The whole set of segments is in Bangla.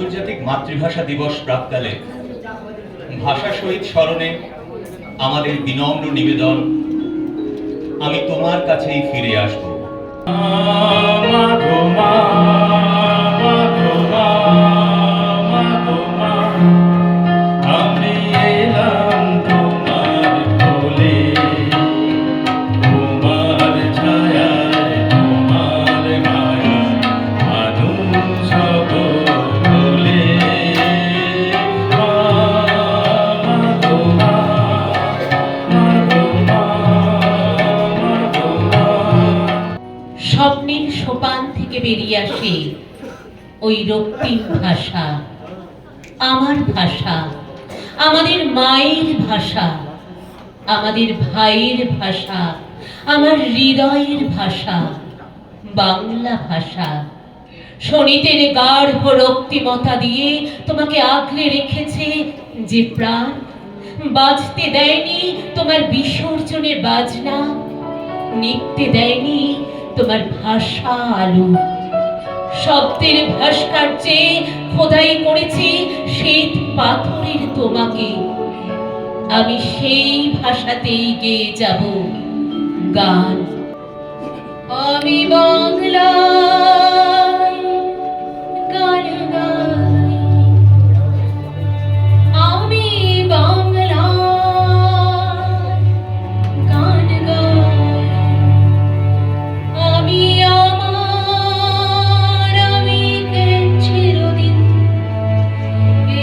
আন্তর্জাতিক মাতৃভাষা দিবস প্রাক্কালে ভাষা শহীদ স্মরণে আমাদের বিনম্র নিবেদন, আমি তোমার কাছেই ফিরে আসব। স্বপ্নের সোপান থেকে বেরিয়ে আসে ওই রক্তিম ভাষা, আমার ভাষা, আমাদের মায়ের ভাষা, আমাদের ভাইয়ের ভাষা, আমার হৃদয়ের ভাষা, বাংলা ভাষা। শনিতের গাঢ় রক্তিমতা দিয়ে তোমাকে আগলে রেখেছে যে প্রাণ, বাজতে দেয়নি তোমার বিসর্জনের বাজনা, নিতে দেয়নি তোমার ভাষা আলো। শব্দের ভাস্কর্যে খোদাই করেছি শ্বেত পাথরের তোমাকে, আমি সেই ভাষাতেই গেয়ে যাব গান। আমি বাংলায় গান গাই, আমি বাংলায় গান গাই, আমি আমার, আমি চিরদিন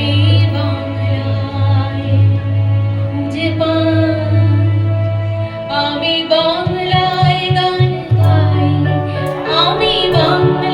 এই বাংলায় খুঁজে পাই। আমি বাংলায় গান গাই, আমি বাংলায়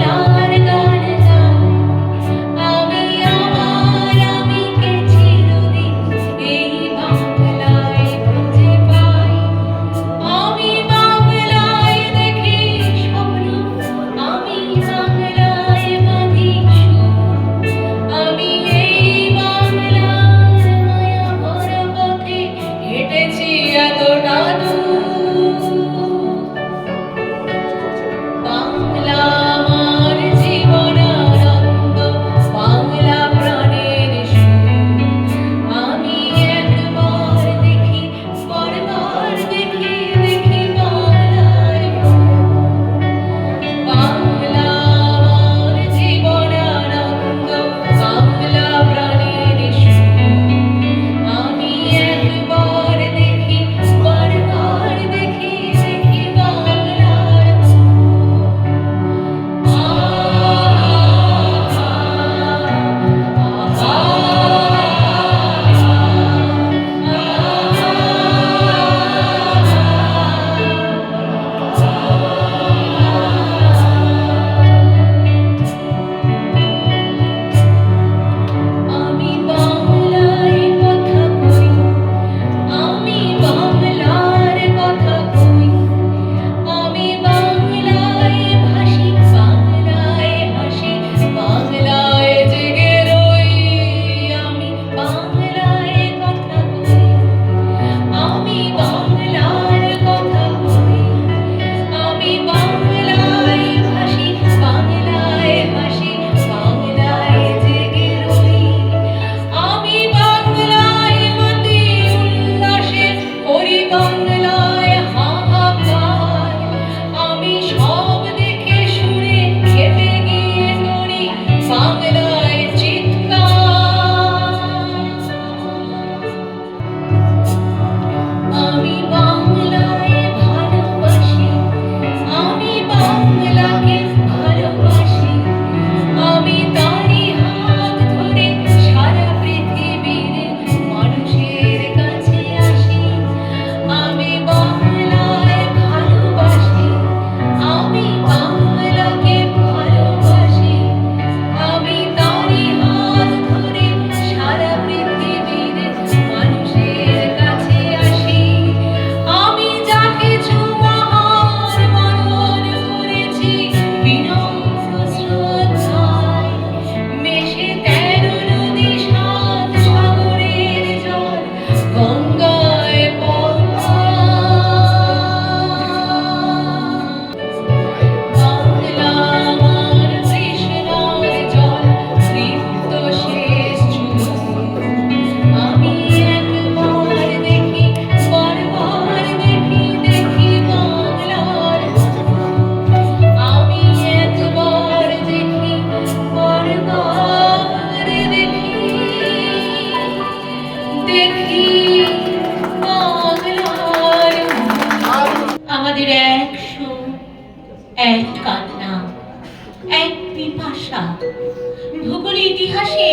ভূগোল ইতিহাসে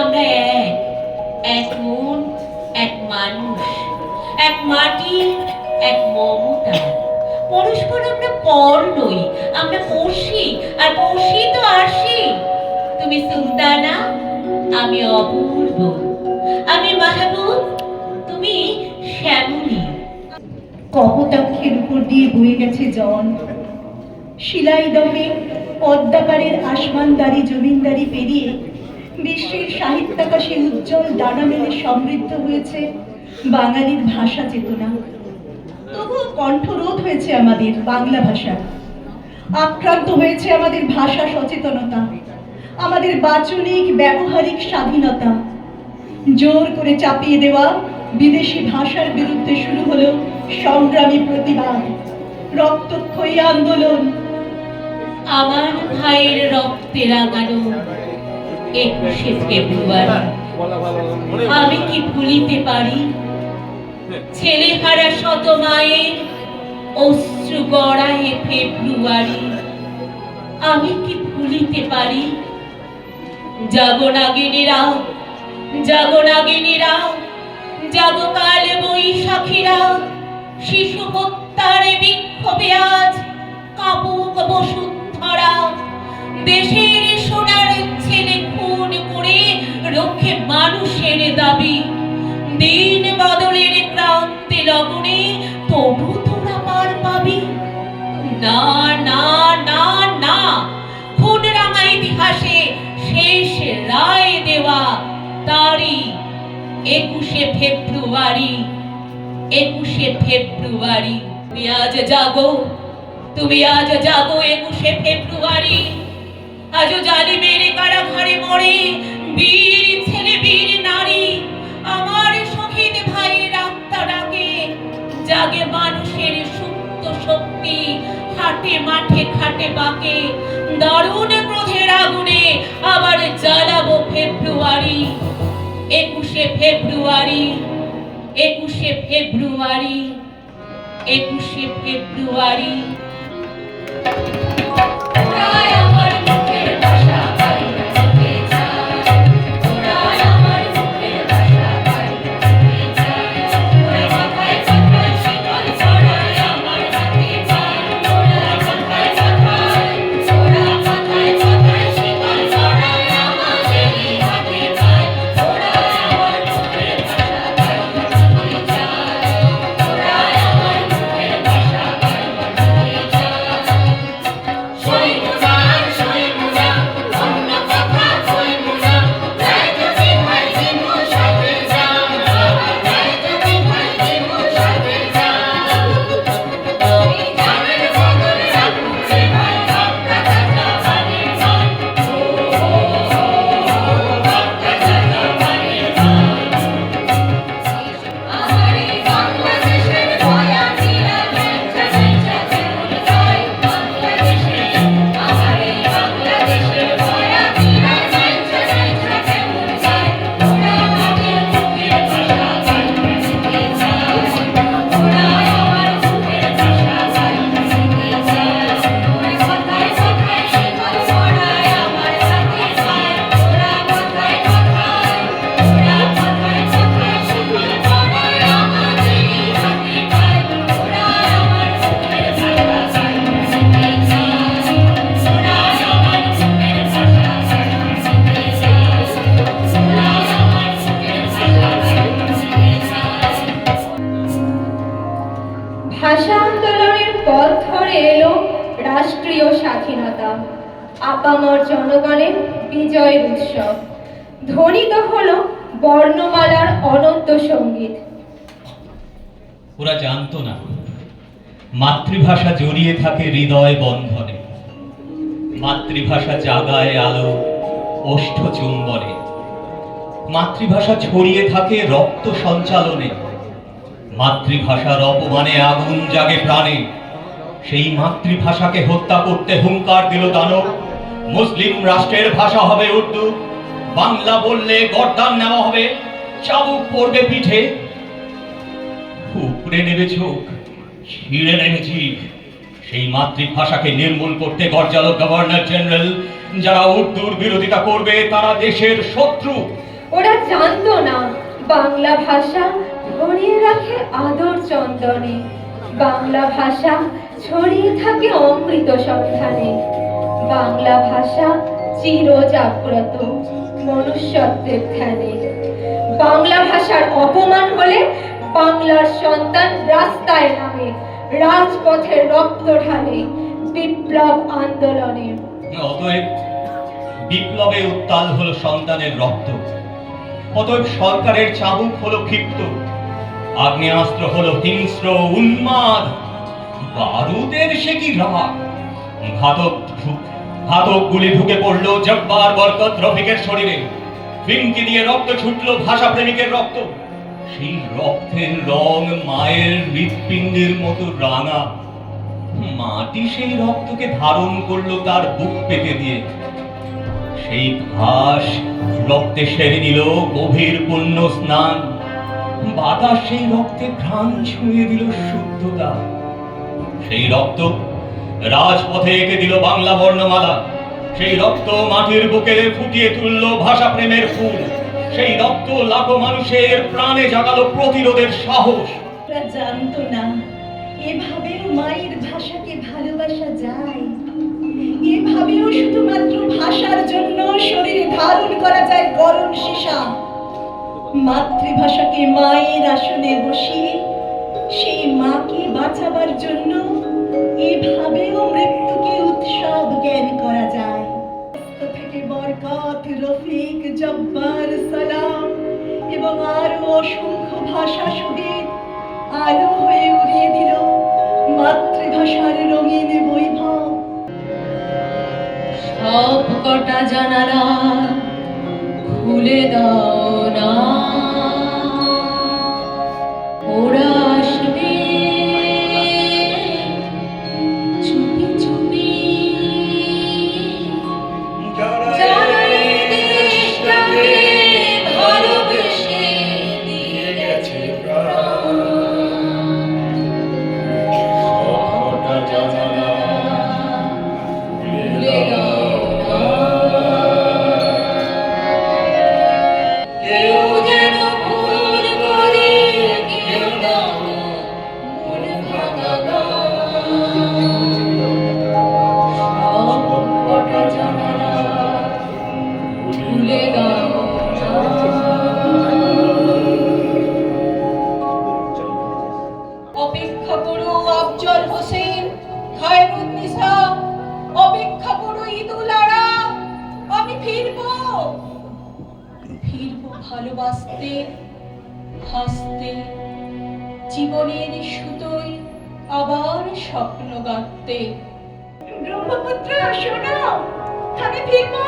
আমরা এক মন, এক মানুষ, এক মাটি, এক মমতা। পরস্পর আমরা পর নই, আমরা পড়শি, আর পড়শি তো আসি। তুমি সুলতানা, আমি অপূর্ব, আমি মাহবুব, তুমি শ্যামলী। কপোতাক্ষের উপর দিয়ে বয়ে গেছে জন, শিলাই দমে পদ্মাপাড়ের আসমানদারি জমিনদারি পেরিয়ে বিশ্বের সাহিত্যাকাশে উজ্জ্বল ডানা মেলে সমৃদ্ধ হয়েছে বাঙালির ভাষা চেতনা। তবুও কণ্ঠরোধ হয়েছে আমাদের বাংলা ভাষা, আক্রান্ত হয়েছে আমাদের ভাষা সচেতনতা, আমাদের বাচনিক ব্যবহারিক স্বাধীনতা। জোর করে চাপিয়ে দেওয়া বিদেশি ভাষার বিরুদ্ধে শুরু হলো সংগ্রামী প্রতিবাদ, রক্তক্ষয়ী আন্দোলন। আমার ভাইয়ের রক্তে রাঙানো 21শে ফেব্রুয়ারি আমি কি ভুলিতে পারি? ছেলে হারা শত মায়ের অশ্রু গড়ায় ফেব্রুয়ারি আমি কি ভুলিতে পারি? জাগো নাগিনীরা, জাগো নাগিনীরা, জাগো কাল বৈশাখীরা, শিশু হত্যার বিক্ষোভে আজ কাপুক বসুন্ধরা। দেশের সোনার ছেলে খুন করে রক্ষে মানুষের দাবি। দিন বদলের ক্রান্তি লগনে তবু তোরা পার পাবি। না না না না, খুন রাঙা ইতিহাসে শেষ রায় দেওয়া তারি 21শে ফেব্রুয়ারি, 21শে ফেব্রুয়ারি। তুমি আজ জাগো, তুমি আজ জাগো 21শে ফেব্রুয়ারি। আজও জালিমের কারাগারে মরে বীর ছেলে বীর নারী। আমার শহীদ ভাইয়ের আত্মা ডাকে, জাগে মানুষের সুপ্ত শক্তি, হাটে মাঠে খাটে বাকে। দারুণ ক্রোধের আগুনে আবার জ্বালাবো ফেব্রুয়ারি, 21শে ফেব্রুয়ারি, 21শে ফেব্রুয়ারি, 21শে ফেব্রুয়ারি। ভাষা আন্দোলনের পথ ধরে এলো রাষ্ট্রীয় স্বাধীনতা, আপামর জনগণের বিজয়ের উৎসব। ধ্বনিত হলো বর্ণমালার অনন্ত সঙ্গীত। ওরা জানতো না মাতৃভাষা জড়িয়ে থাকে হৃদয় বন্ধনে, মাতৃভাষা জাগায় আলো ওষ্ঠ চুম্বনে, মাতৃভাষা ছড়িয়ে থাকে রক্ত সঞ্চালনে, মাতৃভাষার অপমানে আগুন জাগে প্রাণে। সেই মাতৃভাষাকে হত্যা করতে হুঙ্কার দিল দানব। মুসলিম রাষ্ট্রের ভাষা হবে উর্দু, বাংলা বললে গর্দান নেওয়া হবে, চাবুক পড়বে পিঠে। উপড়ে নেবে চোখ, ছিঁড়ে নেবে জিভ। সেই মাতৃভাষাকে নির্মূল করতে গর্জালো গভর্নর জেনারেল যারা উর্দুর বিরোধিতা করবে তারা দেশের শত্রু। ওরা জানতো না বাংলা ভাষা ভরিয়ে রাখে আদর চন্দনে, বাংলা ভাষা ছড়িয়ে থাকে অমৃত সন্ধানে, বাংলা ভাষা চির জাগ্রত মনুষ্যত্বের ধ্যানে। বাংলা ভাষার অপমান হলে বাংলার সন্তান রাস্তায় নামে, রাজপথে রক্ত ঢালে, বিপ্লব আন্দোলনে। অতএব বিপ্লবে উত্তাল হলো সন্তানের রক্ত, অতএব সরকারের চাবুক হলো ক্ষিপ্ত, আগ্নেয়াস্ত্র হলো হিংস্র উন্মাদ, বারুদের সে কি রাগ। ঘাতক গুলি ঢুকে পড়লো জব্বার বরকত রফিকের শরীরে, ফিনকি দিয়ে রক্ত ছুটলো ভাষা প্রেমিকের রক্ত। সেই রক্তের রং মায়ের হৃৎপিণ্ডের মতো রাঙা, মাটি সেই রক্তকে ধারণ করলো তার বুক পেতে দিয়ে। সেই ঘাস রক্তে সেরে নিল গভীর পুণ্য স্নান, বাতাস সেই রক্তে ঘ্রাণ ছুঁয়ে দিল শুদ্ধতা। সেই রক্ত রাজপথে এঁকে দিল বাংলা বর্ণমালা, সেই রক্ত মাটির বুকে ফুটিয়ে তুললো ভাষা প্রেমের ফুল, সেই রক্ত লাখো মানুষের প্রাণে জাগালো প্রতিরোধের সাহস। ওরা জানতো না এভাবেও মায়ের ভাষাকে ভালোবাসা যায়, এভাবেও শুধুমাত্র ভাষার জন্য শরীরে ধারণ করা যায় গরম সীসা। মাতৃভাষাকে মায়ের আসনে বসিয়ে সেই মাকে বাঁচাবার জন্য এভাবেও মৃত্যুকে উৎসব জ্ঞান করা যায়। থেকে বরকত, রফিক, জব্বার, সালাম এবং আরো অসংখ্য ভাষা সুদীপ আলো হয়ে উড়িয়ে দিল মাতৃভাষার রঙিন বৈভব। সব কটা জানালা খুলে দাও না, ওরা আসবে চুপি চুপি। যারা এই দেশটাকে ভালোবেসে দিয়ে গেছে প্রাণ, খুলে দাও না। কেউ যেন ভুল করে কেউ না মন ভাঙা গান। সব কটা জানালা খুলে দাও না। অপেক্ষা করো আফজল হোসেন, খায়রুন্নিসা, অপেক্ষা করো ঈদুলারা, আমি ফিরবো ভালোবাসতে, হাসতে, জীবনের সুতোয় আবার স্বপ্ন গাঁথতে। ব্রহ্মপুত্র শোনো, আমি ফিরবো।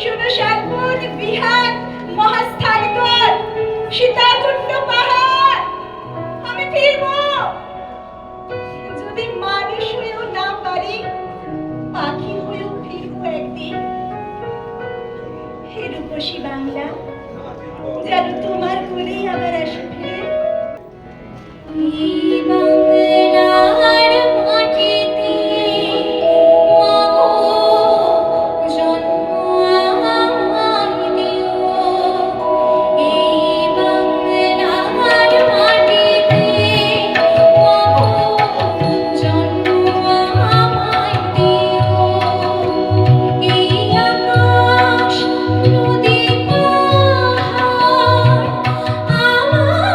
শোনো শালবন, বিহার, মহাস্থানগড়, সীতাকুণ্ড পাহাড়, আমি ফিরবো। যদি মানুষ হয়েও না পারি, পাখি হয়েও ফিরবো একদিন। হে রূপসী বাংলা, যেন তোমার কোলেই আবার আসি ফিরে। এই বাংলার মাটিতে মাগো জন্ম আমায় দিও, এই বাংলার মাটিতে মাগো জন্ম আমায় দিও। এই আকাশ নদী পাহাড় আমার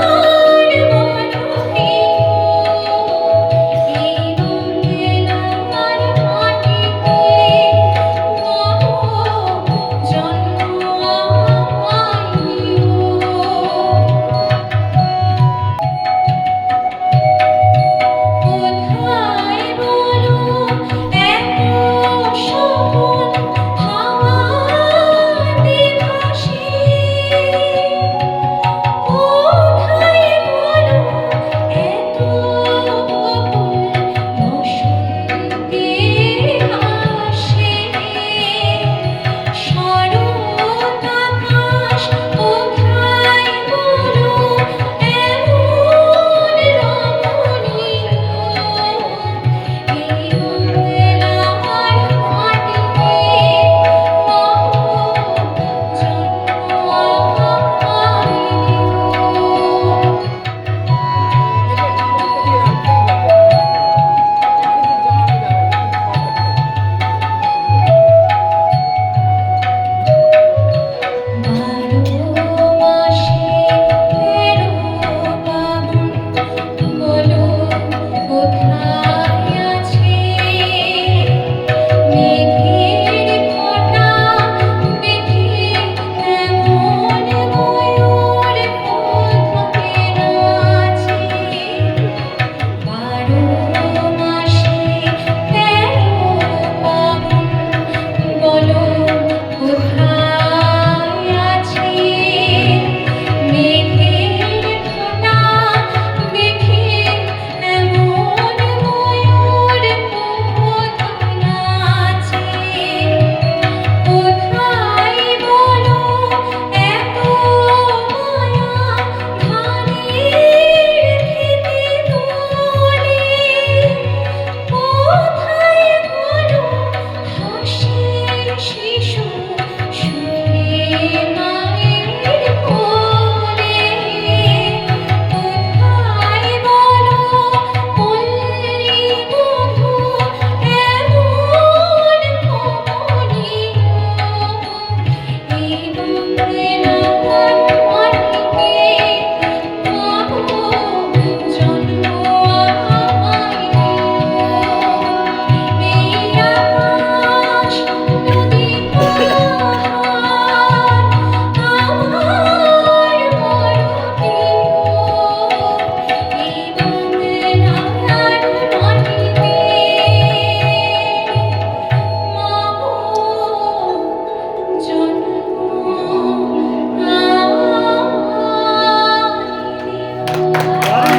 গঙ্গে